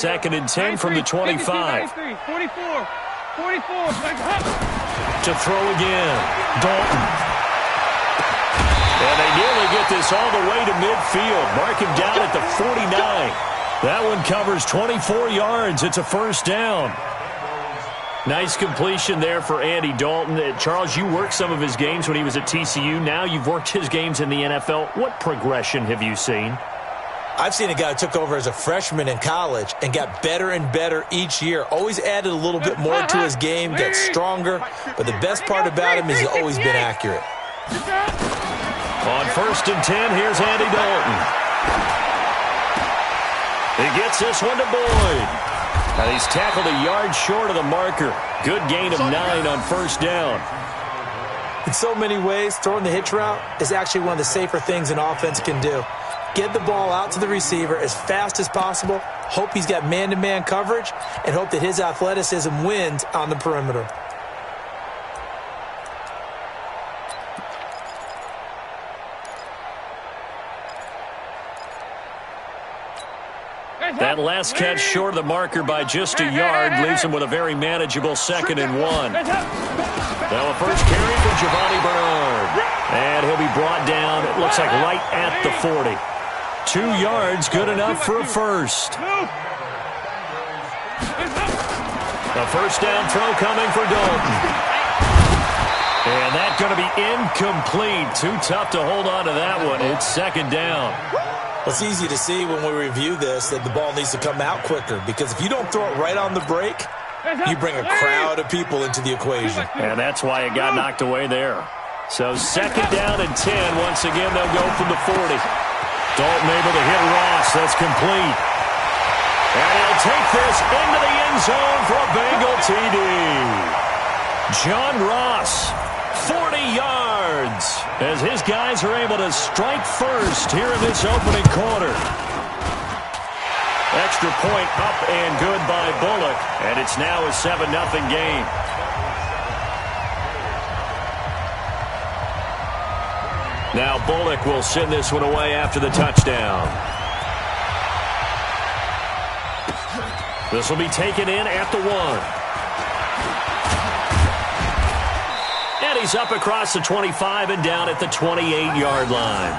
Second and 10 from the 25. 44. To throw again. Dalton. And they nearly get this all the way to midfield. Mark him down at the 49. That one covers 24 yards. It's a first down. Nice completion there for Andy Dalton. Charles, you worked some of his games when he was at TCU. Now you've worked his games in the NFL. What progression have you seen? I've seen a guy who took over as a freshman in college and got better and better each year. Always added a little bit more to his game, got stronger. But the best part about him is he's always been accurate. On first and 10, here's Andy Dalton. He gets this one to Boyd. And he's tackled a yard short of the marker. Good gain of 9 on first down. In so many ways, throwing the hitch route is actually one of the safer things an offense can do. Get the ball out to the receiver as fast as possible, hope he's got man-to-man coverage, and hope that his athleticism wins on the perimeter. That last catch short of the marker by just a yard leaves him with a very manageable 2nd and 1. Now a first carry for Giovanni Bernard. And he'll be brought down, it looks like right at the 40. 2 yards, good enough for a first. A first down throw coming for Dalton. And that's going to be incomplete. Too tough to hold on to that one. It's 2nd down. It's easy to see when we review this that the ball needs to come out quicker, because if you don't throw it right on the break, you bring a crowd of people into the equation. And that's why it got knocked away there. So 2nd down and 10. Once again, they'll go from the 40. Dalton able to hit Ross. That's complete. And he'll take this into the end zone for a Bengal TD. John Ross, 40 yards, as his guys are able to strike first here in this opening quarter. Extra point up and good by Bullock, and it's now a 7-0 game. Now Bullock will send this one away after the touchdown. This will be taken in at the 1. And he's up across the 25 and down at the 28-yard line.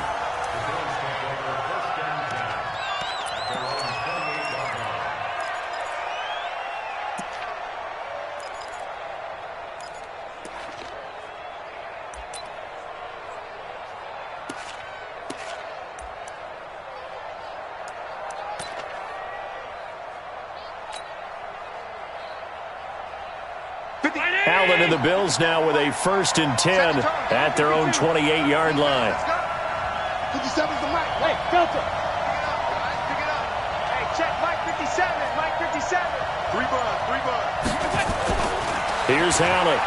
Allen and the Bills now with a 1st and 10 at their own 28-yard line. 57's the mic. Hey, filter. Pick it up. Hey, check Mike 57. Mike 57. 3 bucks. Here's Allen.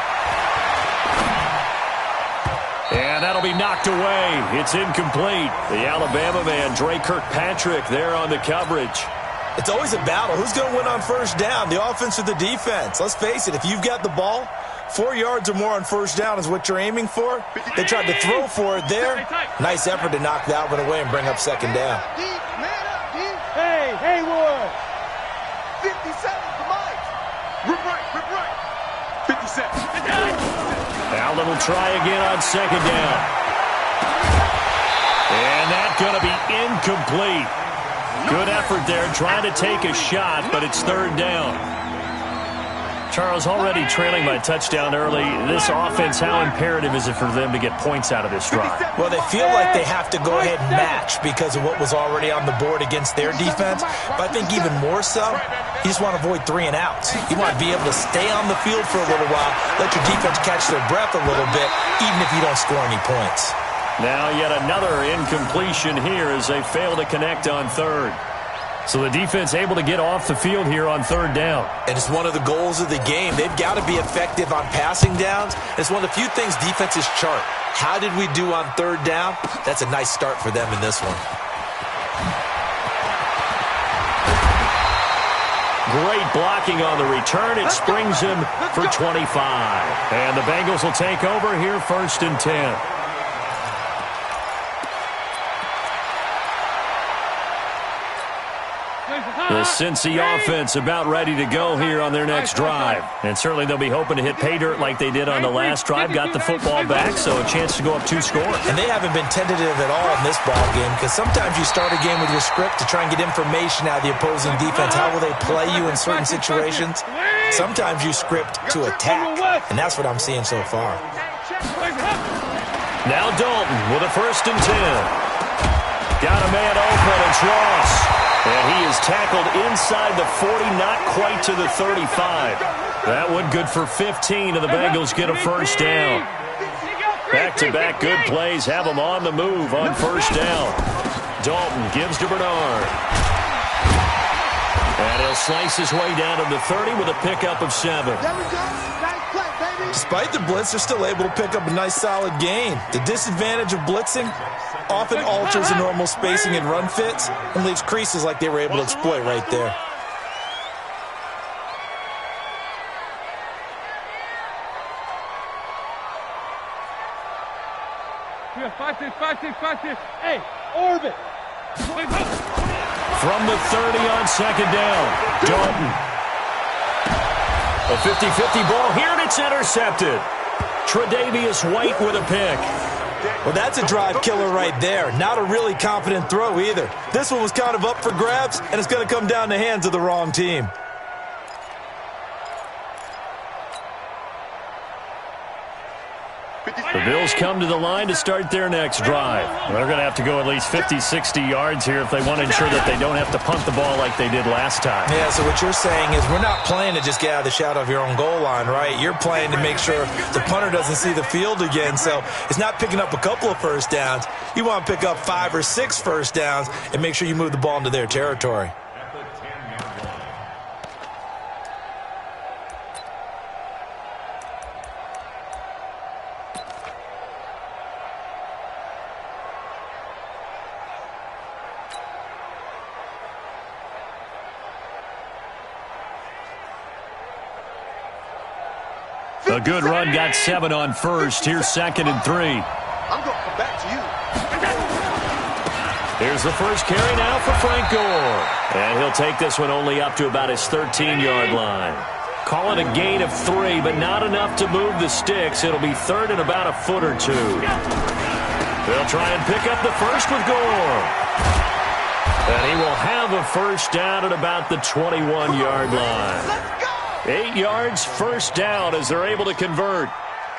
And that'll be knocked away. It's incomplete. The Alabama man, Dre Kirkpatrick, there on the coverage. It's always a battle. Who's going to win on first down, the offense or the defense? Let's face it, if you've got the ball, 4 yards or more on first down is what you're aiming for. They tried to throw for it there. Nice effort to knock that one away and bring up 2nd down. Hey, Haywood. 57's the mic. Rip right. 57. Allen will try again on 2nd down. And that's going to be incomplete. Good effort there, trying to take a shot, but it's 3rd down. Charles, already trailing by touchdown early. This offense, how imperative is it for them to get points out of this drive? Well, they feel like they have to go ahead and match because of what was already on the board against their defense. But I think even more so, you just want to avoid 3 and outs. You want to be able to stay on the field for a little while, let your defense catch their breath a little bit, even if you don't score any points. Now yet another incompletion here as they fail to connect on 3rd. So the defense able to get off the field here on 3rd down. And it's one of the goals of the game. They've got to be effective on passing downs. It's one of the few things defenses chart. How did we do on 3rd down? That's a nice start for them in this one. Great blocking on the return. It springs him for 25. And the Bengals will take over here 1st and 10. The Cincy offense about ready to go here on their next drive. And certainly they'll be hoping to hit pay dirt like they did on the last drive. Got the football back, so a chance to go up 2 scores. And they haven't been tentative at all in this ball game, because sometimes you start a game with your script to try and get information out of the opposing defense. How will they play you in certain situations? Sometimes you script to attack, and that's what I'm seeing so far. Now Dalton with a 1st and 10. Got a man open, it's Ross. And he is tackled inside the 40, not quite to the 35. That one good for 15, and the Bengals get a 1st down. Back-to-back good plays have them on the move on 1st down. Dalton gives to Bernard. And he'll slice his way down to the 30 with a pickup of 7. There we go. Nice play, baby. Despite the blitz, they're still able to pick up a nice, solid gain. The disadvantage of blitzing often alters the normal spacing and run fits and leaves creases like they were able to exploit right there. Yeah, 5-6. Hey, orbit. From the 30 on 2nd down, Dalton. A 50-50 ball here, and it's intercepted. Tre'Davious White with a pick. Well, that's a drive killer right there. Not a really confident throw either. This one was kind of up for grabs, and it's going to come down the hands of the wrong team. The Bills come to the line to start their next drive. They're going to have to go at least 50, 60 yards here if they want to ensure that they don't have to punt the ball like they did last time. Yeah, so what you're saying is we're not playing to just get out of the shadow of your own goal line, right? You're playing to make sure the punter doesn't see the field again. So it's not picking up a couple of 1st downs. You want to pick up 5 or 6 1st downs and make sure you move the ball into their territory. A good run got 7 on 1st. Here's 2nd and 3. I'm going to come back to you. Here's the 1st carry now for Frank Gore. And he'll take this one only up to about his 13-yard line. Call it a gain of 3, but not enough to move the sticks. It'll be 3rd and about a foot or 2. They'll try and pick up the 1st with Gore. And he will have a 1st down at about the 21-yard line. 8 yards, 1st down as they're able to convert.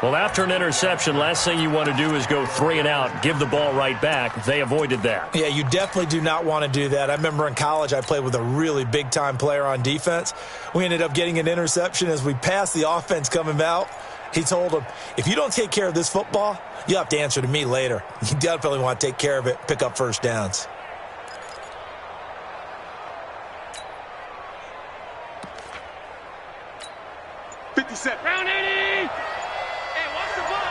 Well, after an interception, last thing you want to do is go 3 and out, give the ball right back. They avoided that. Yeah, you definitely do not want to do that. I remember in college I played with a really big-time player on defense. We ended up getting an interception as we passed the offense coming out. He told him, if you don't take care of this football, you'll have to answer to me later. You definitely want to take care of it, pick up 1st downs. Round 80! Hey, watch the ball!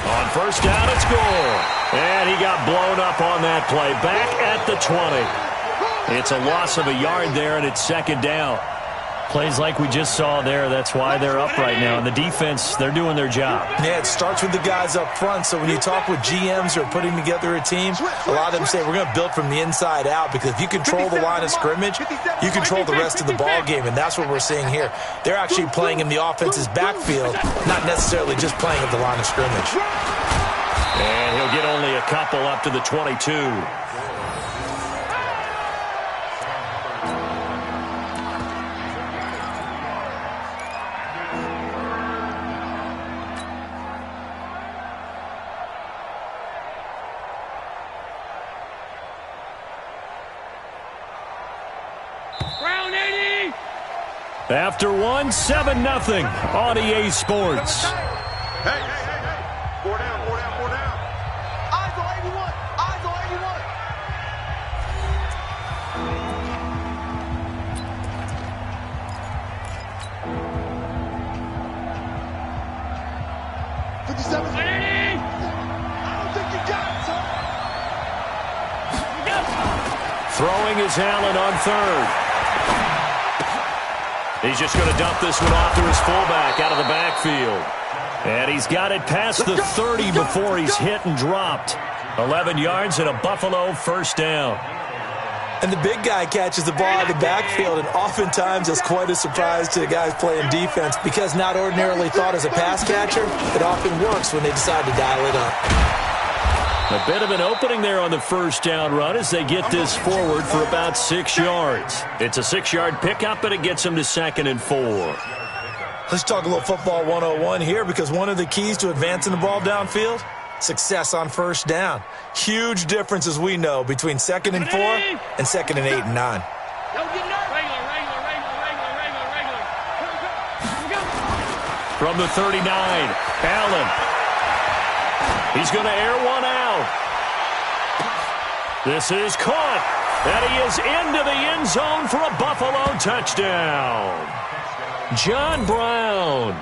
On 1st down, it's Gore. And he got blown up on that play. Back at the 20. It's a loss of a yard there, and it's 2nd down. Plays like we just saw there. That's why they're up right now. And the defense, they're doing their job. Yeah, it starts with the guys up front. So when you talk with GMs who are putting together a team, a lot of them say we're going to build from the inside out, because if you control the line of scrimmage, you control the rest of the ball game, and that's what we're seeing here. They're actually playing in the offense's backfield, not necessarily just playing at the line of scrimmage. And he'll get only a couple up to the 22. Round 80! After one, 7-0 on EA Sports. Hey! 4 down. Eyes on 81! Eyes on 81! 57. I don't think you got it, son. Throwing is Allen on 3rd. He's just going to dump this one off to his fullback out of the backfield. And he's got it past the 30 before he's hit and dropped. 11 yards and a Buffalo first down. And the big guy catches the ball in the backfield, and oftentimes it's quite a surprise to the guys playing defense because not ordinarily thought as a pass catcher, it often works when they decide to dial it up. A bit of an opening there on the first down run as they get this forward for about 6 yards. It's a 6-yard pickup, and it gets them to 2nd and 4. Let's talk a little football 101 here because one of the keys to advancing the ball downfield, success on first down. Huge difference, as we know, between 2nd and 4 and 2nd and 8 and 9. From the 39, Allen. He's going to air one out. This is caught. And he is into the end zone for a Buffalo touchdown. John Brown,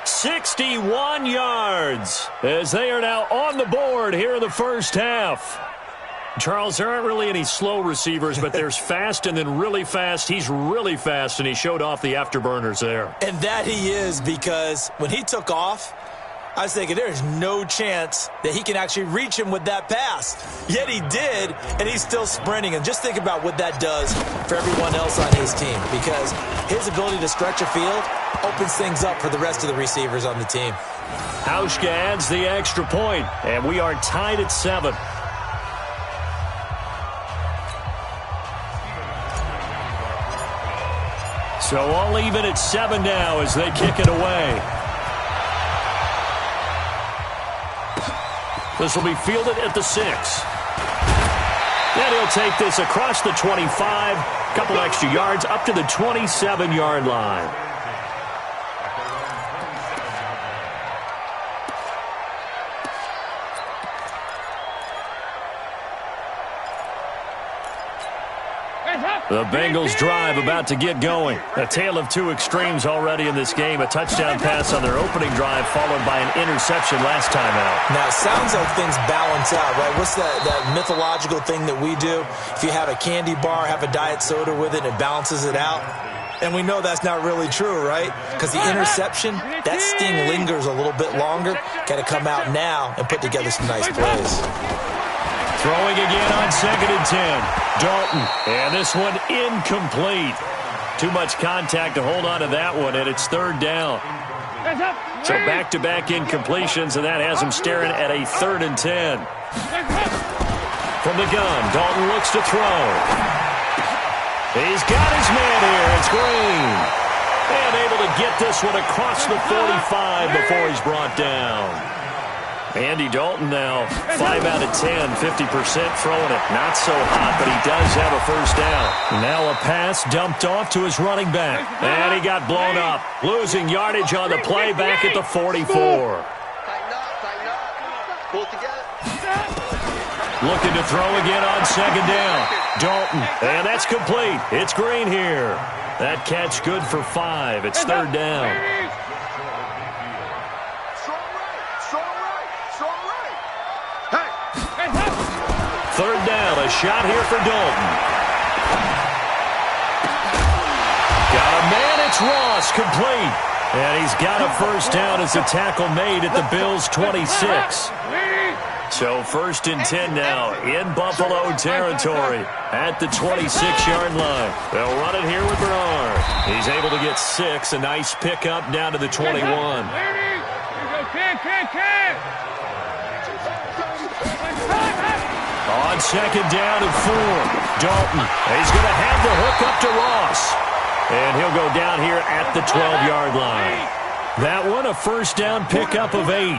61 yards, as they are now on the board here in the first half. Charles, there aren't really any slow receivers, but there's fast and then really fast. He's really fast, and he showed off the afterburners there. And that he is, because when he took off, I was thinking there's no chance that he can actually reach him with that pass. Yet he did, and he's still sprinting. And just think about what that does for everyone else on his team, because his ability to stretch a field opens things up for the rest of the receivers on the team. Hauschka adds the extra point, and we are tied at 7. So all even at 7 now as they kick it away. This will be fielded at the 6. And he'll take this across the 25, couple extra yards up to the 27-yard line. The Bengals drive about to get going. A tale of two extremes already in this game. A touchdown pass on their opening drive followed by an interception last time out. Now, it sounds like things balance out, right? What's that mythological thing that we do? If you have a candy bar, have a diet soda with it, and it balances it out. And we know that's not really true, right? Because the interception, that sting lingers a little bit longer. Got to come out now and put together some nice plays. Throwing again on 2nd and 10. Dalton, and this one incomplete. Too much contact to hold on to that one, and it's 3rd down. So back-to-back incompletions, and that has him staring at a 3rd and 10. From the gun, Dalton looks to throw. He's got his man here. It's Green. And able to get this one across the 45 before he's brought down. Andy Dalton now 5 out of 10, 50% throwing it. Not so hot, but he does have a first down. Now a pass dumped off to his running back. And he got blown up. Losing yardage on the play back at the 44. Tighten up. Pull it together. Looking to throw again on 2nd down. Dalton, and that's complete. It's Green here. That catch good for 5. It's 3rd down. Third down, a shot here for Dalton. Got a man, it's Ross, complete. And he's got a first down as a tackle made at the Bills' 26. So 1st and 10 now in Buffalo territory at the 26-yard line. They'll run it here with Bernard. He's able to get 6, a nice pickup down to the 21. On 2nd down and 4, Dalton. He's going to have the hook up to Ross. And he'll go down here at the 12-yard line. That one, a first down pickup of 8.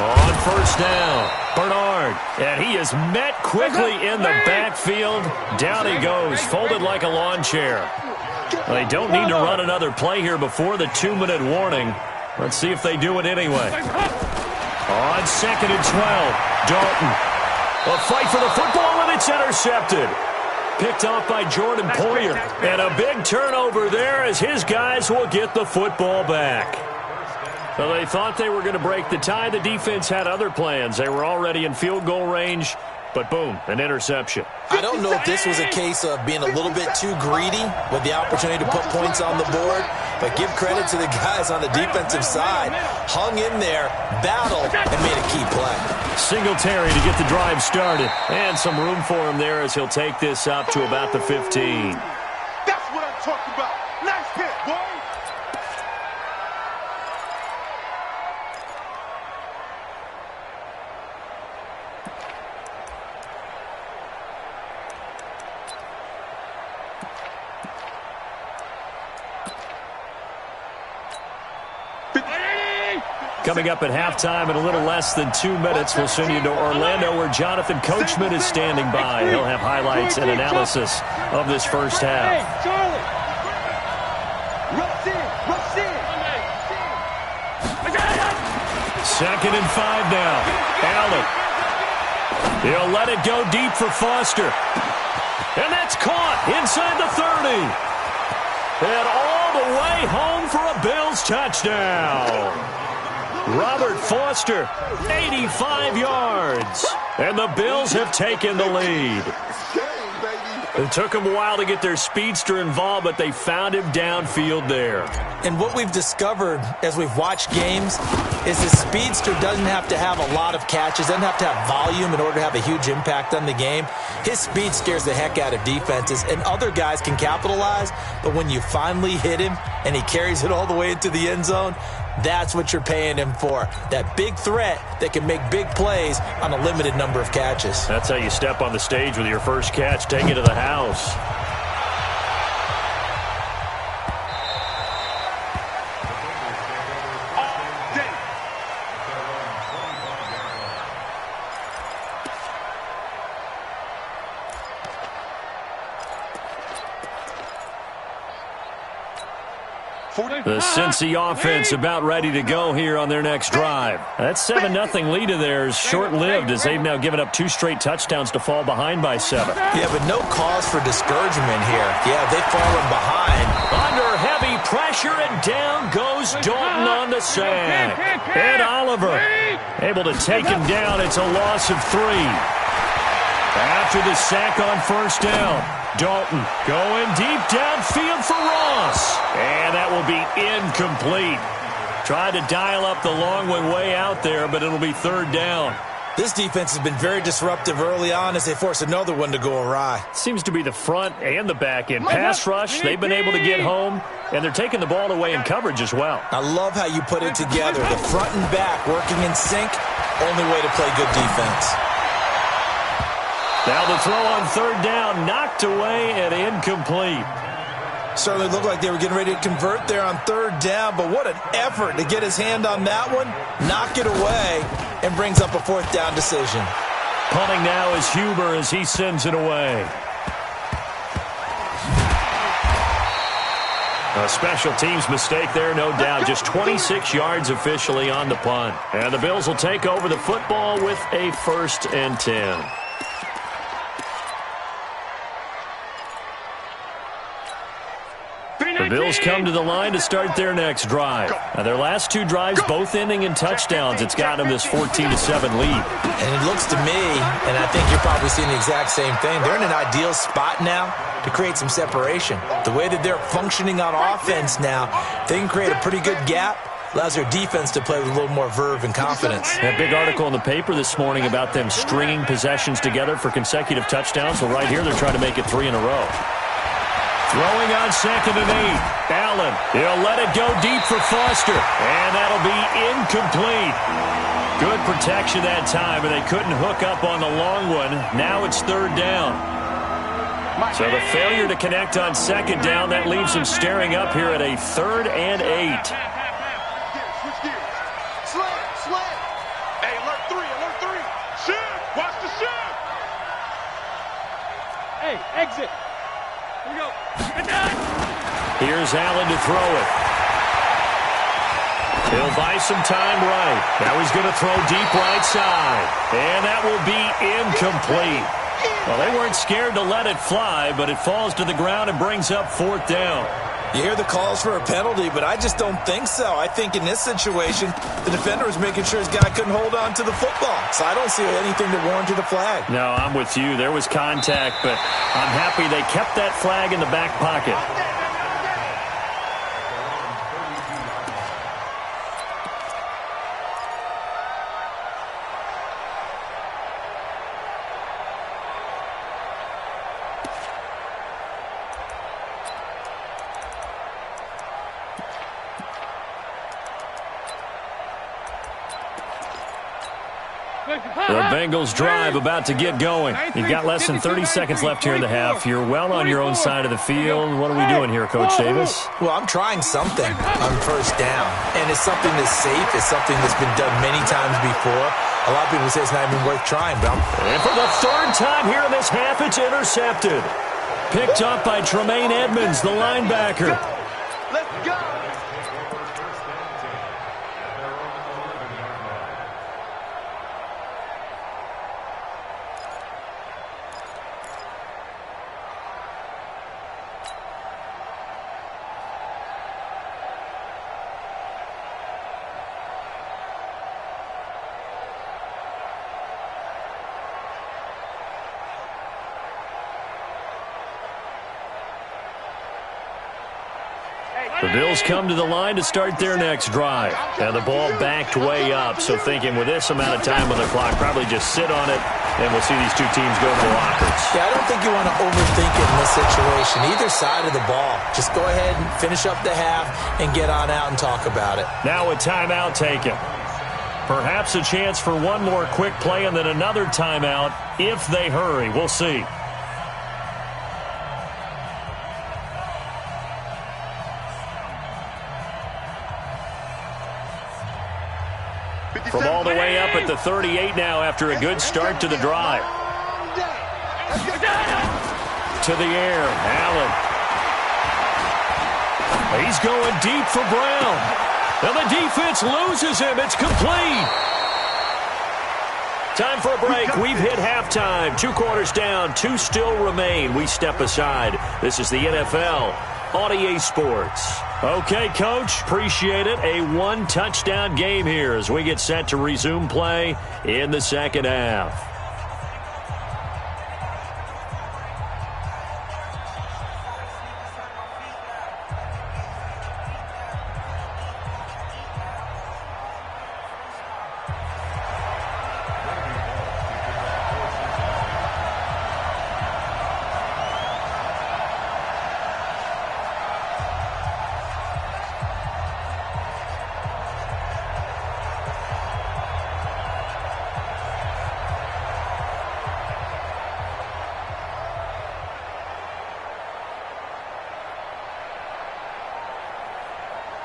On first down, Bernard. And he is met quickly in the backfield. Down he goes, folded like a lawn chair. They don't need to run another play here before the 2-minute warning. Let's see if they do it anyway. On 2nd and 12, Dalton. A fight for the football, and it's intercepted. Picked off by Jordan Poyer. And a big turnover there as his guys will get the football back. So they thought they were going to break the tie. The defense had other plans. They were already in field goal range. but boom, an interception. I don't know if this was a case of being a little bit too greedy with the opportunity to put points on the board, but give credit to the guys on the defensive side. Hung in there, battled, and made a key play. Singletary to get the drive started. And some room for him there as he'll take this up to about the 15. That's what I'm talking about. Nice hit, boy. Coming up at halftime in a little less than 2 minutes, we'll send you to Orlando where Jonathan Coachman is standing by. He'll have highlights and analysis of this first half. Hey, Charlie. Rush in. 2nd and 5 now. Allen. He'll let it go deep for Foster. And that's caught inside the 30. And all the way home for a Bills touchdown. Robert Foster, 85 yards. And the Bills have taken the lead. It took them a while to get their speedster involved, but they found him downfield there. And what we've discovered as we've watched games is the speedster doesn't have to have a lot of catches, doesn't have to have volume in order to have a huge impact on the game. His speed scares the heck out of defenses, and other guys can capitalize, but when you finally hit him and he carries it all the way into the end zone, that's what you're paying him for. That big threat that can make big plays on a limited number of catches. That's how you step on the stage with your first catch. Take it to the house. The Cincy offense about ready to go here on their next drive. That 7-0 lead of theirs short-lived as they've now given up 2 straight touchdowns to fall behind by 7. Yeah, but no cause for discouragement here. Yeah, they've fallen behind. Under heavy pressure, and down goes Dalton on the sack. And Oliver able to take him down. It's a loss of 3. After the sack on 1st down. Dalton going deep downfield for Ross. And that will be incomplete. Tried to dial up the long one way out there, but it'll be 3rd down. This defense has been very disruptive early on as they force another one to go awry. Seems to be the front and the back end. Pass rush, they've been able to get home, and they're taking the ball away in coverage as well. I love how you put it together. The front and back working in sync, only way to play good defense. Now the throw on 3rd down, knocked away and incomplete. Certainly looked like they were getting ready to convert there on 3rd down, but what an effort to get his hand on that one, knock it away, and brings up a 4th down decision. Punting now is Huber as he sends it away. A special teams mistake there, no doubt. Just 26 yards officially on the punt. And the Bills will take over the football with a 1st and 10. The Bills come to the line to start their next drive. Now, their last 2 drives, both ending in touchdowns. It's got them this 14-7 lead. And it looks to me, and I think you're probably seeing the exact same thing, they're in an ideal spot now to create some separation. The way that they're functioning on offense now, they can create a pretty good gap. Allows their defense to play with a little more verve and confidence. That big article in the paper this morning about them stringing possessions together for consecutive touchdowns. Well, right here, they're trying to make it 3 in a row. Throwing on 2nd and 8. Allen, he'll let it go deep for Foster. And that'll be incomplete. Good protection that time, but they couldn't hook up on the long one. Now it's 3rd down. So the failure to connect on 2nd down, that leaves him staring up here at a 3rd and 8. Slam. Hey, alert 3. Shoot. Watch the shoot. Hey, exit. Here we go. Here's Allen to throw it. He'll buy some time right. Now he's going to throw deep right side. And that will be incomplete. Well, they weren't scared to let it fly, but it falls to the ground and brings up 4th down. You hear the calls for a penalty, but I just don't think so. I think in this situation, the defender was making sure his guy couldn't hold on to the football. So I don't see anything that warranted a flag. No, I'm with you. There was contact, but I'm happy they kept that flag in the back pocket. The Bengals drive about to get going. You've got less than 30 seconds left here in the half. You're well on your own side of the field. What are we doing here, Coach Davis? Well, I'm trying something on first down, and it's something that's safe. It's something that's been done many times before. A lot of people say it's not even worth trying, but and for the third time here in this half, it's intercepted. Picked up by Tremaine Edmonds, the linebacker. Let's go. The Bills come to the line to start their next drive. And the ball backed way up, so thinking with this amount of time on the clock, probably just sit on it, and we'll see these two teams go to the lockers. Yeah, I don't think you want to overthink it in this situation. Either side of the ball. Just go ahead and finish up the half and get on out and talk about it. Now a timeout taken. Perhaps a chance for one more quick play and then another timeout if they hurry. We'll see. From all the way up at the 38 now after a good start to the drive. To the air, Allen. He's going deep for Brown. And the defense loses him. It's complete. Time for a break. We've hit halftime. 2 quarters down. 2 still remain. We step aside. This is the NFL on EA Sports. Okay, Coach, appreciate it. A 1-touchdown game here as we get set to resume play in the second half.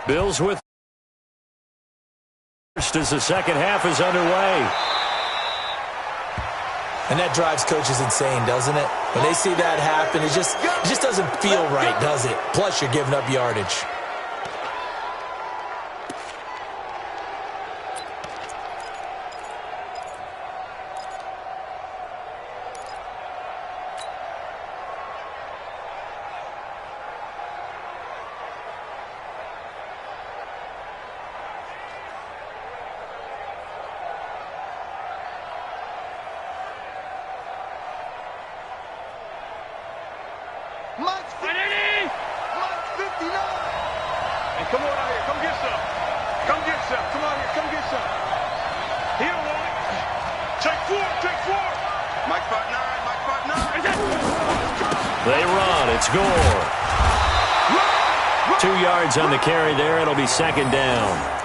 Bills with first as the second half is underway. And that drives coaches insane, doesn't it? When they see that happen, it just doesn't feel right, does it? Plus, you're giving up yardage. Mike 59. Hey, come on out here. Come get some. Come get some. Come on here. Come get some. He don't want it. Take 4. Take 4. Mike 59. Mike 59. They run. It's Gore. 2 yards on the carry there. It'll be second down.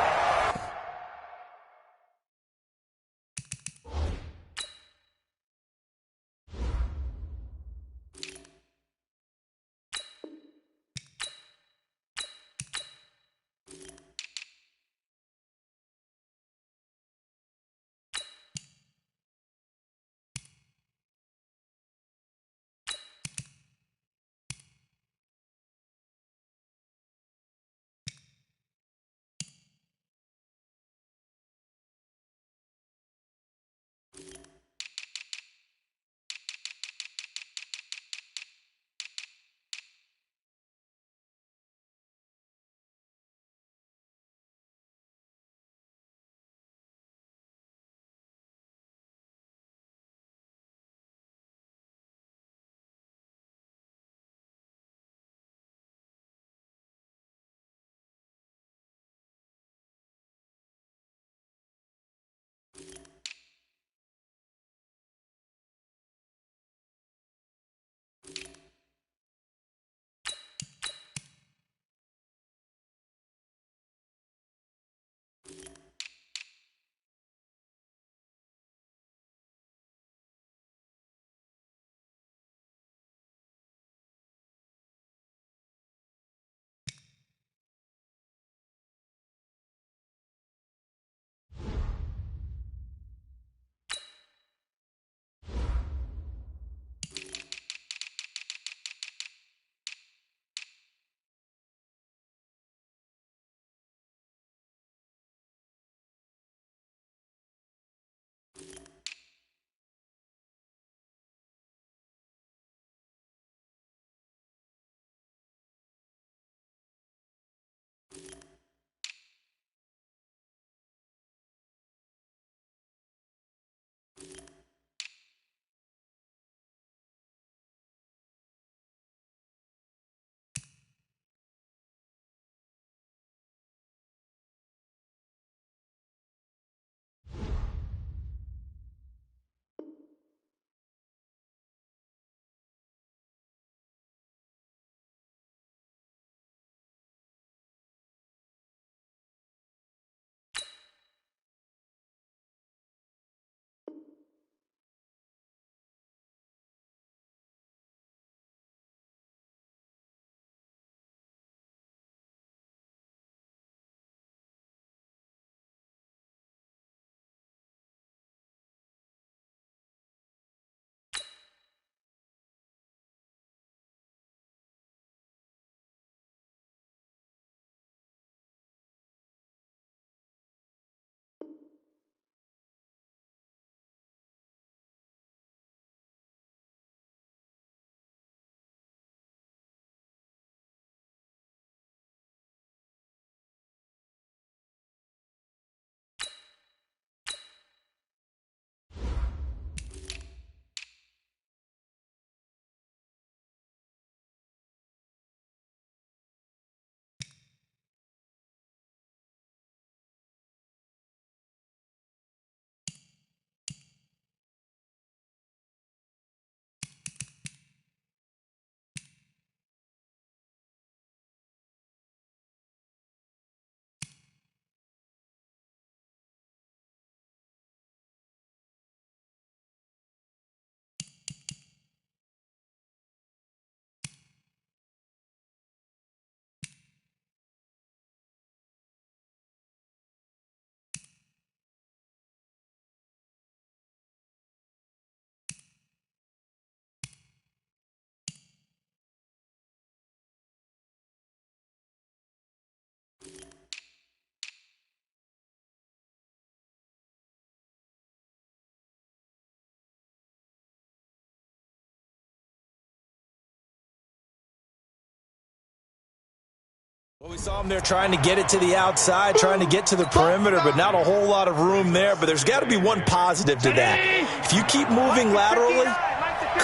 Well, we saw him there trying to get it to the outside, trying to get to the perimeter, but not a whole lot of room there. But there's got to be one positive to that. If you keep moving laterally,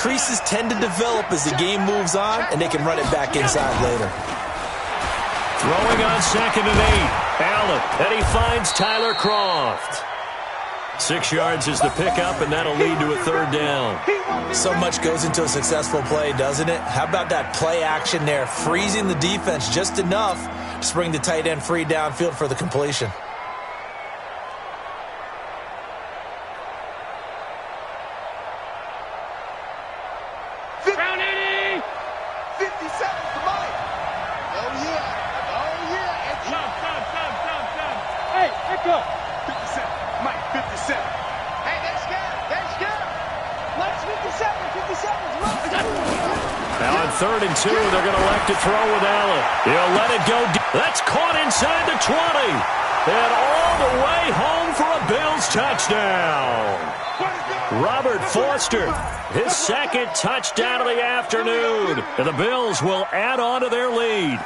creases tend to develop as the game moves on, and they can run it back inside later. Throwing on 2nd and 8. Allen, and he finds Tyler Croft. 6 yards is the pickup, and that'll lead to a 3rd down. So much goes into a successful play, doesn't it? How about that play action there, freezing the defense just enough to bring the tight end free downfield for the completion. Round 80! 57's the mic! Oh, yeah! Oh, yeah! Stop! Hey, Echo! 57, Mike, 57. Hey, that's good! Mike's 57's Now on 3rd and 2, they're going to elect to throw with Allen. He'll let it go. That's caught inside the 20. And all the way home for a Bills touchdown. Robert Foster, his 2nd touchdown of the afternoon. And the Bills will add on to their lead.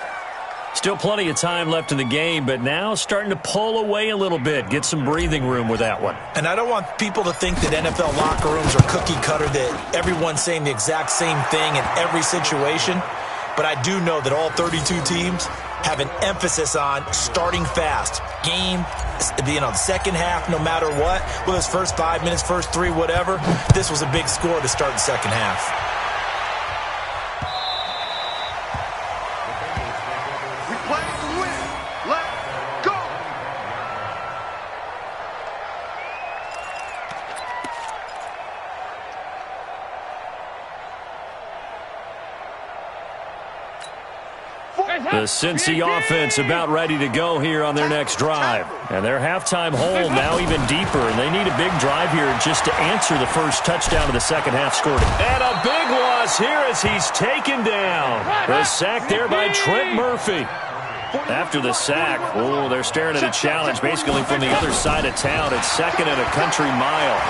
Still plenty of time left in the game, but now starting to pull away a little bit. Get some breathing room with that one. And I don't want people to think that NFL locker rooms are cookie cutter, that everyone's saying the exact same thing in every situation. But I do know that all 32 teams have an emphasis on starting fast. Game, the second half, no matter what. Whether it's first 5 minutes, first 3, whatever. This was a big score to start the second half. The Cincy offense about ready to go here on their next drive. And their halftime hole now even deeper, and they need a big drive here just to answer the first touchdown of the second half scored. And a big loss here as he's taken down. The sack there by Trent Murphy. After the sack, they're staring at a challenge basically from the other side of town. It's 2nd and a country mile.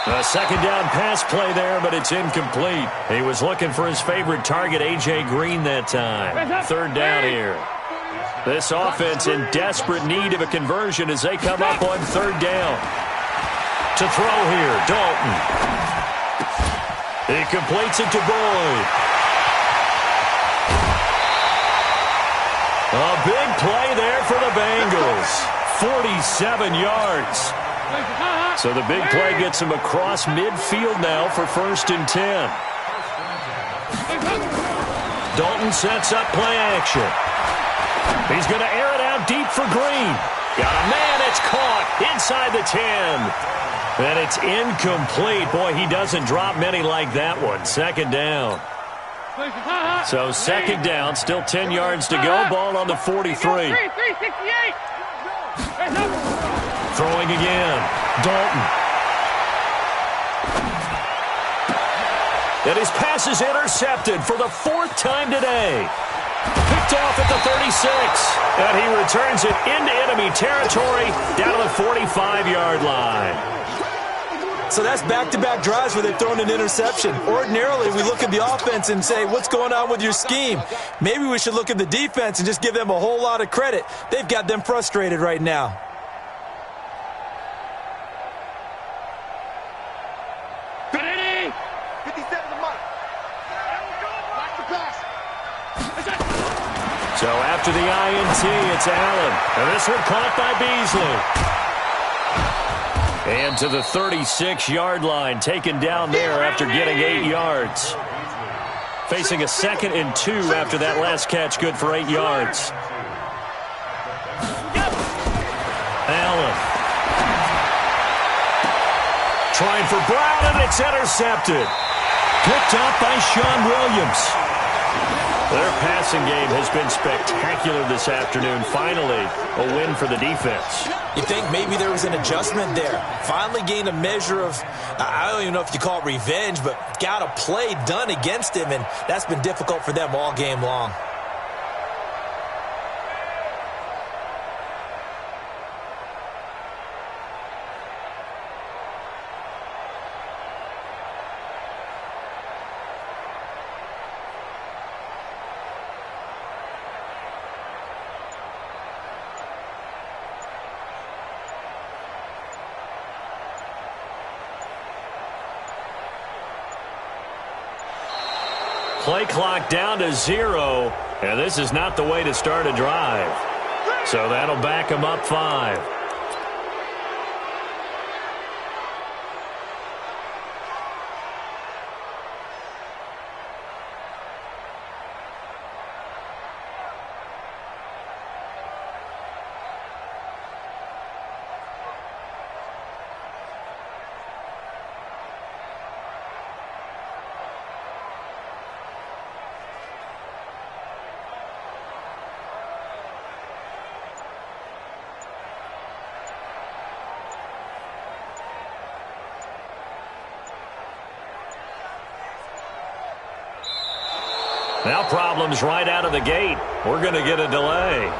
A 2nd down pass play there, but it's incomplete. He was looking for his favorite target, A.J. Green, that time. 3rd down here. This offense in desperate need of a conversion as they come up on 3rd down. To throw here, Dalton. He completes it to Boyd. A big play there for the Bengals. 47 yards. So the big play gets him across midfield now for 1st and 10. Dalton sets up play action. He's going to air it out deep for Green. Got a man, it's caught inside the 10. And it's incomplete. Boy, he doesn't drop many like that one. 2nd down. So 2nd down, still 10 yards to go. Ball on the 43. Throwing again. Dalton. And his pass is intercepted for the 4th time today. Picked off at the 36. And he returns it into enemy territory down to the 45-yard line. So that's back-to-back drives where they've thrown an interception. Ordinarily, we look at the offense and say, what's going on with your scheme? Maybe we should look at the defense and just give them a whole lot of credit. They've got them frustrated right now. So after the INT, it's Allen. And this one caught by Beasley. And to the 36-yard line, taken down there after getting 8 yards. Facing a 2nd and 2 after that last catch, good for 8 yards. Allen. Trying for Brown, and it's intercepted. Picked up by Sean Williams. Their passing game has been spectacular this afternoon. Finally, a win for the defense. You think maybe there was an adjustment there. Finally gained a measure of, I don't even know if you call it revenge, but got a play done against him, and that's been difficult for them all game long. Play clock down to 0, and this is not the way to start a drive. So that'll back them up 5. Now problems right out of the gate. We're going to get a delay.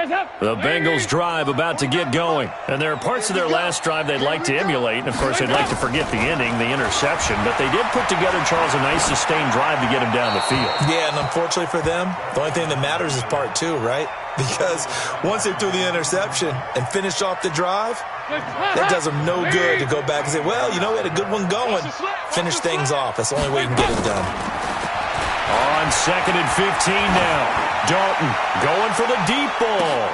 The Bengals drive about to get going. And there are parts of their last drive they'd like to emulate. And, of course, they'd like to forget the ending, the interception. But they did put together, Charles, a nice sustained drive to get him down the field. Yeah, and unfortunately for them, the only thing that matters is part two, right? Because once they threw the interception and finished off the drive, that does them no good to go back and say, well, you know, we had a good one going. Finish things off. That's the only way you can get it done. On 2nd and 15 now. Dalton going for the deep ball.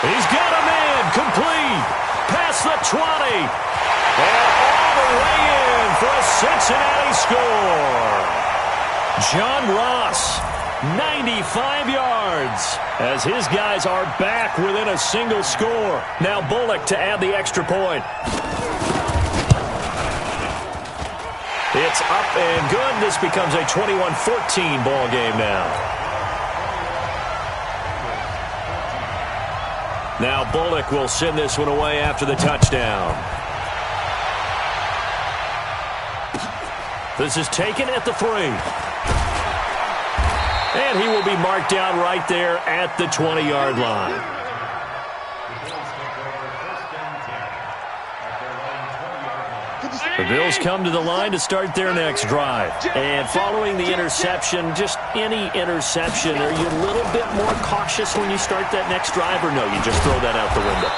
He's got a man. Complete. Past the 20. And all the way in for a Cincinnati score. John Ross, 95 yards, as his guys are back within a single score. Now Bullock to add the extra point. It's up and good. This becomes a 21-14 ball game now. Now Bullock will send this one away after the touchdown. This is taken at the 3. And he will be marked down right there at the 20-yard line. The Bills come to the line to start their next drive. And following the interception, just any interception, are you a little bit more cautious when you start that next drive, or no, you just throw that out the window?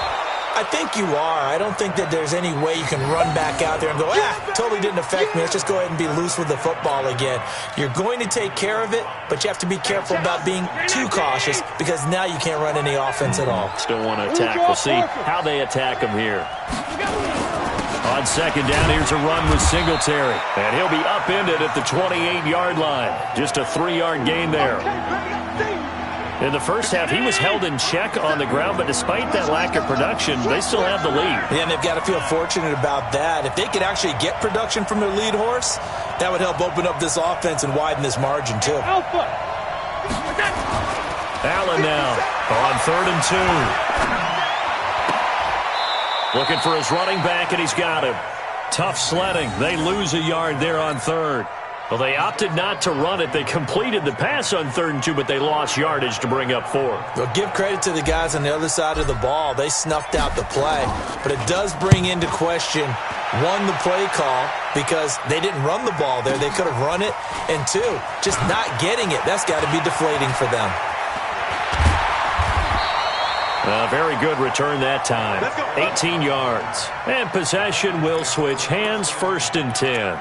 I think you are. I don't think that there's any way you can run back out there and go, totally didn't affect me. Let's just go ahead and be loose with the football again. You're going to take care of it, but you have to be careful about being too cautious because now you can't run any offense at all. Still want to attack. We'll see how they attack him here. On 2nd down, here's a run with Singletary. And he'll be upended at the 28-yard line. Just a 3-yard gain there. In the first half, he was held in check on the ground, but despite that lack of production, they still have the lead. Yeah, and they've got to feel fortunate about that. If they could actually get production from their lead horse, that would help open up this offense and widen this margin, too. Allen now on 3rd and 2. Looking for his running back, and he's got him. Tough sledding. They lose a yard there on 3rd. Well, they opted not to run it. They completed the pass on 3rd and 2, but they lost yardage to bring up 4. Well, give credit to the guys on the other side of the ball. They snuffed out the play. But it does bring into question, 1, the play call, because they didn't run the ball there. They could have run it. And 2, just not getting it. That's got to be deflating for them. A very good return that time. 18 yards. And possession will switch hands, 1st and 10.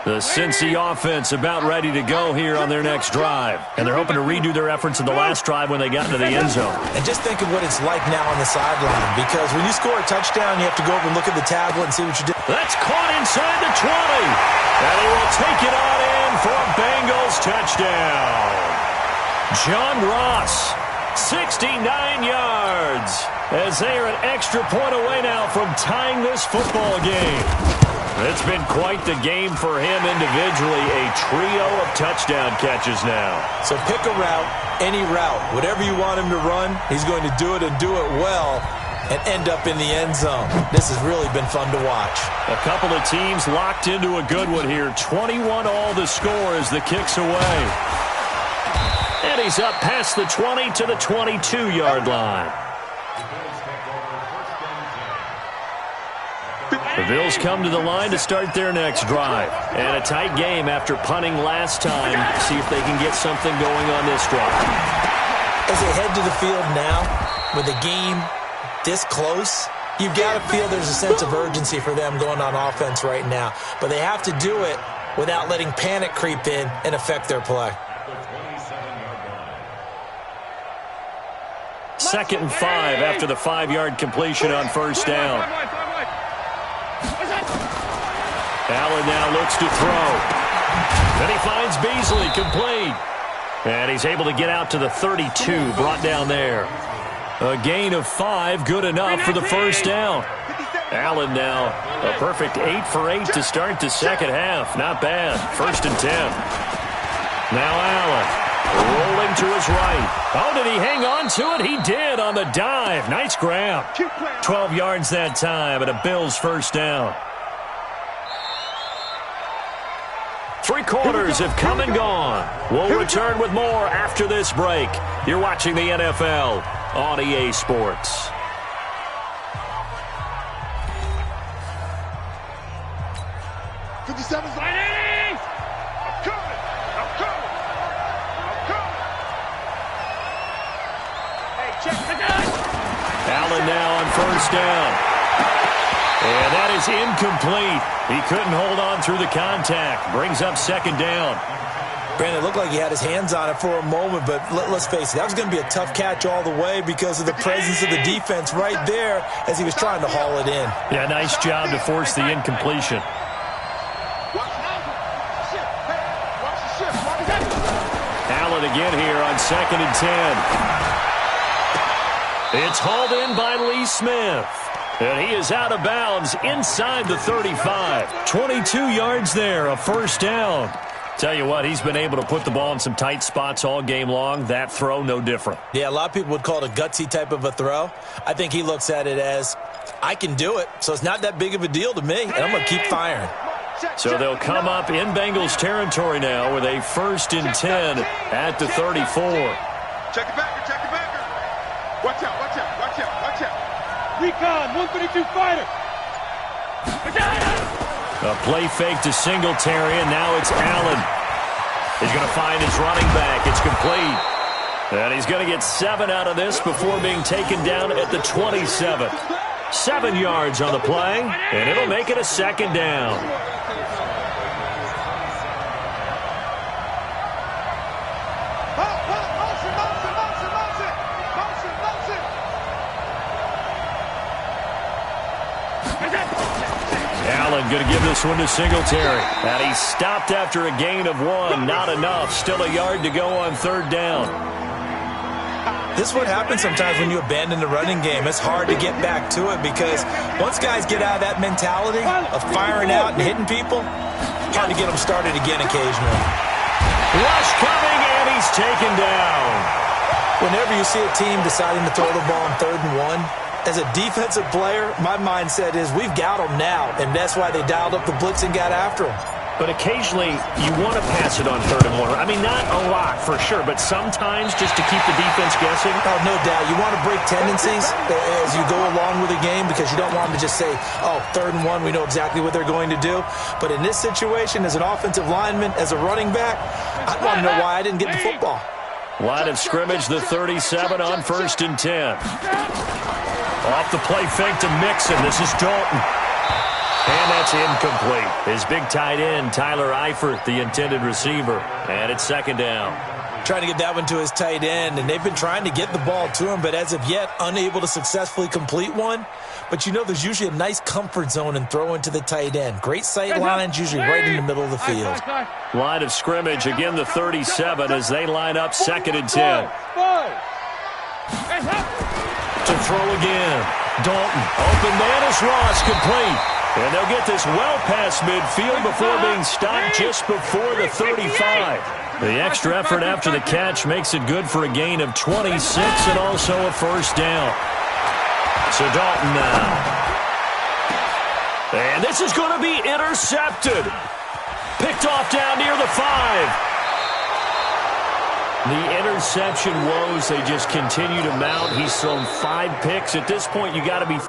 The Cincy offense about ready to go here on their next drive. And they're hoping to redo their efforts in the last drive when they got into the end zone. And just think of what it's like now on the sideline. Because when you score a touchdown, you have to go over and look at the tablet and see what you did. That's caught inside the 20. And he will take it on in for a Bengals touchdown. John Ross, 69 yards. As they are an extra point away now from tying this football game. It's been quite the game for him individually. A trio of touchdown catches now. So pick a route, any route. Whatever you want him to run, he's going to do it and do it well and end up in the end zone. This has really been fun to watch. A couple of teams locked into a good one here. 21 all the score as the kick's away. And he's up past the 20 to the 22-yard line. The Bills come to the line to start their next drive. And a tight game after punting last time. See if they can get something going on this drive. As they head to the field now, with the game this close, you've got to feel there's a sense of urgency for them going on offense right now. But they have to do it without letting panic creep in and affect their play. 2nd and 5 after the 5-yard completion on 1st down. Allen now looks to throw. Then he finds Beasley complete. And he's able to get out to the 32, brought down there. A gain of 5, good enough for the 1st down. Allen now a perfect 8 for 8 to start the second half. Not bad. 1st and 10. Now Allen rolling to his right. Oh, did he hang on to it? He did on the dive. Nice grab. 12 yards that time and a Bills 1st down. Three quarters have come and gone. We'll return with more after this break. You're watching the NFL on EA Sports. Allen now on first down. And that is incomplete. He couldn't hold on through the contact. Brings up second down. Brandon, it looked like he had his hands on it for a moment, but let's face it, that was going to be a tough catch all the way because of the presence of the defense right there as he was trying to haul it in. Yeah, nice job to force the incompletion. Allen again here on 2nd and 10. It's hauled in by Lee Smith. And he is out of bounds inside the 35. 22 yards there, a first down. Tell you what, he's been able to put the ball in some tight spots all game long. That throw, no different. Yeah, a lot of people would call it a gutsy type of a throw. I think he looks at it as, I can do it, so it's not that big of a deal to me, and I'm going to keep firing. So they'll come up in Bengals territory now with a 1st and 10 at the 34. Check it back, check it back. Watch out, watch out, watch out, watch out. Recon, 132 fighter. A play fake to Singletary, and now it's Allen. He's going to find his running back. It's complete. And he's going to get 7 out of this before being taken down at the 27. 7 yards on the play, and it'll make it a 2nd down. Allen going to give this one to Singletary. And he stopped after a gain of 1. Not enough. Still a yard to go on 3rd down. This is what happens sometimes when you abandon the running game. It's hard to get back to it because once guys get out of that mentality of firing out and hitting people, hard to get them started again occasionally. Rush coming, and he's taken down. Whenever you see a team deciding to throw the ball on 3rd and 1, as a defensive player, my mindset is we've got them now, and that's why they dialed up the blitz and got after them. But occasionally, you want to pass it on 3rd and 1. I mean, not a lot for sure, but sometimes just to keep the defense guessing. Oh, no doubt. You want to break tendencies as you go along with the game because you don't want them to just say, oh, 3rd and 1, we know exactly what they're going to do. But in this situation, as an offensive lineman, as a running back, I want to know why I didn't get the football. Line of scrimmage, the 37 on 1st and 10. Off the play fake to Mixon. This is Dalton. And that's incomplete. His big tight end, Tyler Eifert, the intended receiver. And it's 2nd down. Trying to get that one to his tight end, and they've been trying to get the ball to him, but as of yet, unable to successfully complete one. But you know there's usually a nice comfort zone in throwing to the tight end. Great sight lines, usually right in the middle of the field. Line of scrimmage, again the 37 as they line up 2nd and 10. To throw again. Dalton. Open man is Ross, complete. And they'll get this well past midfield before being stopped just before the 35. The extra effort after the catch makes it good for a gain of 26 and also a 1st down. So Dalton now. And this is going to be intercepted. Picked off down near the 5. The interception woes, they just continue to mount. He's thrown 5 picks. At this point, you got to be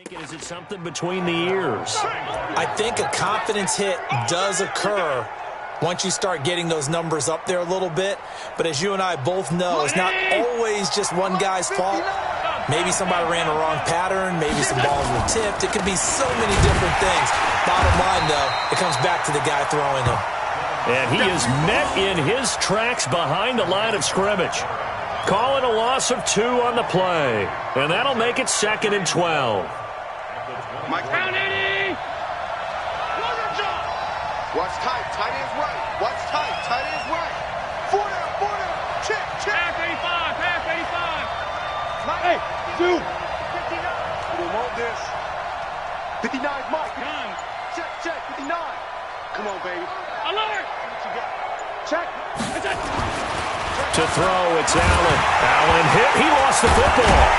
Is it something between the ears? I think a confidence hit does occur once you start getting those numbers up there a little bit. But as you and I both know, it's not always just one guy's fault. Maybe somebody ran a wrong pattern. Maybe some balls were tipped. It can be so many different things. Bottom line, though, it comes back to the guy throwing them. And he is met in his tracks behind the line of scrimmage. Calling a loss of 2 on the play. And that'll make it 2nd and 12. Mike, down, Eddie! Watch tight, tight ends right. Watch tight, tight ends right. 4 down, check. Pass 85. Hey, dude. We want this. 59, Mike. Gun. Check, 59. Come on, baby. Alert. What you got? Check. To throw, it's Allen. Allen hit. He lost the football.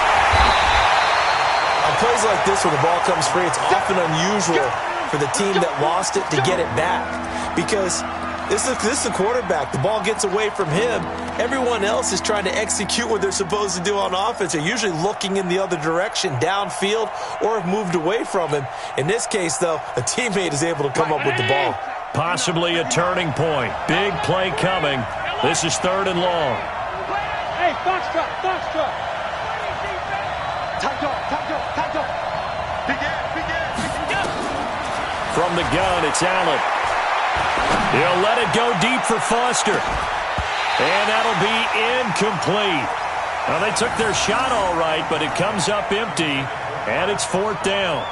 On plays like this where the ball comes free, it's often unusual for the team that lost it to get it back. Because this is the quarterback. The ball gets away from him. Everyone else is trying to execute what they're supposed to do on offense. They're usually looking in the other direction, downfield, or have moved away from him. In this case, though, a teammate is able to come up with the ball. Possibly a turning point. Big play coming. This is 3rd and long. Hey, Foxtrot. Tight dog. Big ass. From the gun, it's Allen. He'll let it go deep for Foster. And that'll be incomplete. Well, they took their shot all right, but it comes up empty, and it's 4th down.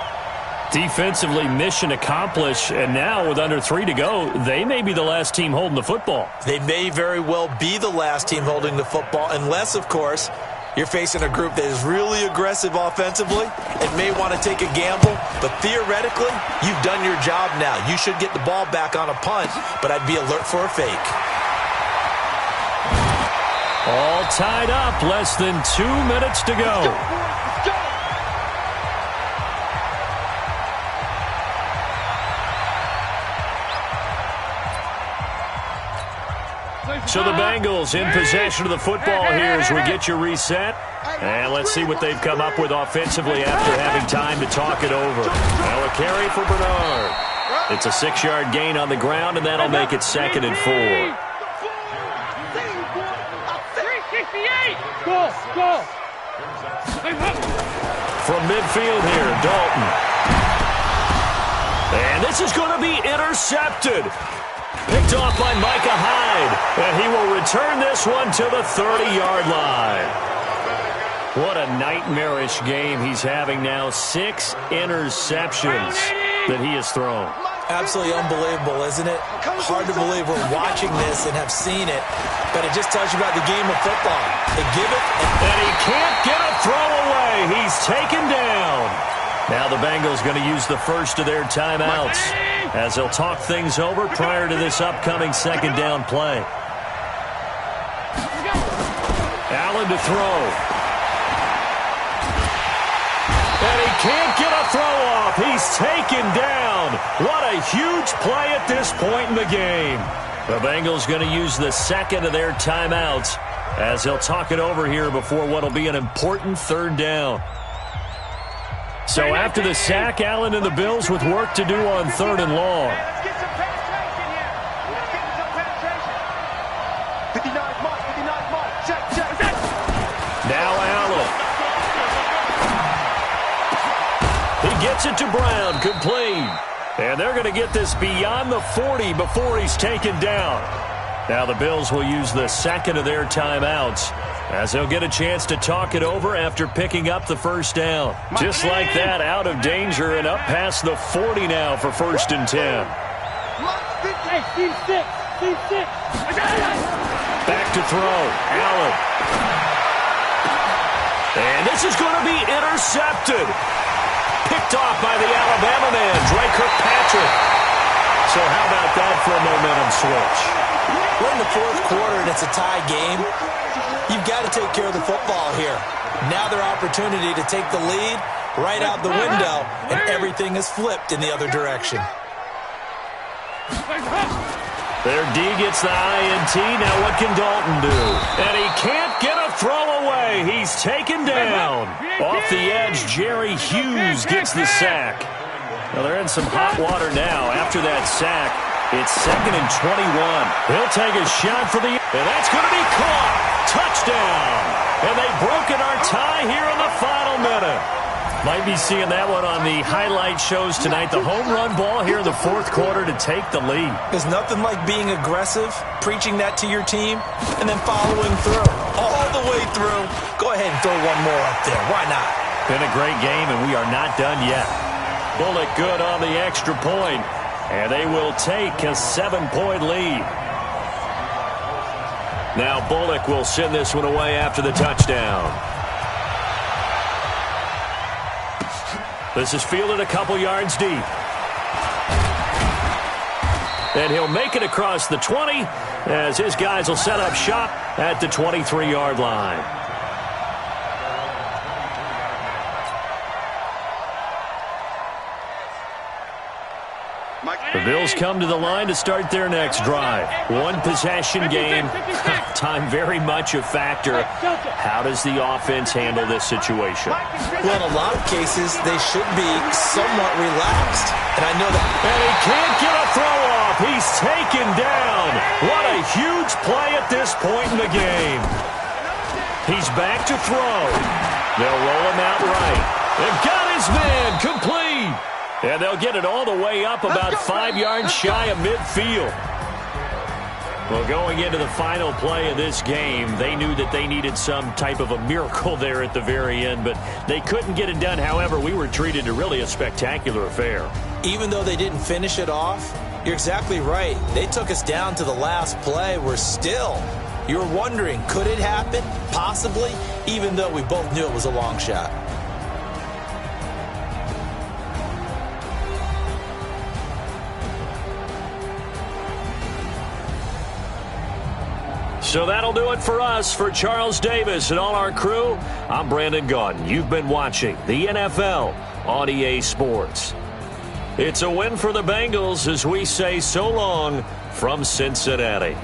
Defensively, mission accomplished, and now with under 3 to go, they may be the last team holding the football. They may very well be the last team holding the football, unless, of course, you're facing a group that is really aggressive offensively and may want to take a gamble. But theoretically, you've done your job now. You should get the ball back on a punt, but I'd be alert for a fake. All tied up, less than 2 minutes to go. So the Bengals in possession of the football here as we get you reset. And let's see what they've come up with offensively after having time to talk it over. Now a carry for Bernard. It's a 6-yard gain on the ground, and that'll make it 2nd and 4. 368. Go. From midfield here, Dalton. And this is going to be intercepted. Picked off by Micah Hyde, and he will return this one to the 30-yard line. What a nightmarish game he's having now. 6 interceptions that he has thrown. Absolutely unbelievable, isn't it? Hard to believe we're watching this and have seen it, but it just tells you about the game of football. They give it, and he can't get a throw away. He's taken down. Now the Bengals going to use the first of their timeouts as they'll talk things over prior to this upcoming 2nd down play. Allen to throw. And he can't get a throw off. He's taken down. What a huge play at this point in the game. The Bengals going to use the 2nd of their timeouts as they'll talk it over here before what will be an important 3rd down. So after the sack, Allen and the Bills with work to do on 3rd and long. Let's get some penetration here. Let's get some penetration. 59 Mike. Check. Now Allen. He gets it to Brown, complete. And they're going to get this beyond the 40 before he's taken down. Now the Bills will use the 2nd of their timeouts as they'll get a chance to talk it over after picking up the 1st down. Just like that, out of danger and up past the 40 now for 1st and 10. Hey, team 6. Back to throw, Allen. And this is going to be intercepted. Picked off by the Alabama man, Drake Kirkpatrick. So how about that for a momentum switch? we're in the 4th quarter and it's a tie game. You've got to take care of the football here. Now their opportunity to take the lead right out the window, and everything is flipped in the other direction. Their D gets the INT. Now what can Dalton do? And he can't get a throw away. He's taken down. Off the edge, Jerry Hughes gets the sack. Well, they're in some hot water now. After that sack, it's 2nd and 21. He'll take a shot for the... And that's going to be caught. Touchdown. And they've broken our tie here in the final minute. Might be seeing that one on the highlight shows tonight. The home run ball here in the 4th quarter to take the lead. There's nothing like being aggressive, preaching that to your team, and then following through. All the way through. Go ahead and throw one more up there. Why not? Been a great game, and we are not done yet. Bullock good on the extra point, and they will take a 7-point lead. Now Bullock will send this one away after the touchdown. This is fielded a couple yards deep. And he'll make it across the 20 as his guys will set up shop at the 23-yard line. The Bills come to the line to start their next drive. One possession game. Time very much a factor. How does the offense handle this situation? Well, in a lot of cases, they should be somewhat relaxed. And I know that. And he can't get a throw off. He's taken down. What a huge play at this point in the game. He's back to throw. They'll roll him out right. They've got his man complete. And they'll get it all the way up about 5 yards shy of midfield. Well, going into the final play of this game, they knew that they needed some type of a miracle there at the very end, but they couldn't get it done. However, we were treated to really a spectacular affair. Even though they didn't finish it off, you're exactly right. They took us down to the last play. You're wondering, could it happen? Possibly, even though we both knew it was a long shot. So that'll do it for us. For Charles Davis and all our crew, I'm Brandon Gaudin. You've been watching the NFL on EA Sports. It's a win for the Bengals as we say so long from Cincinnati.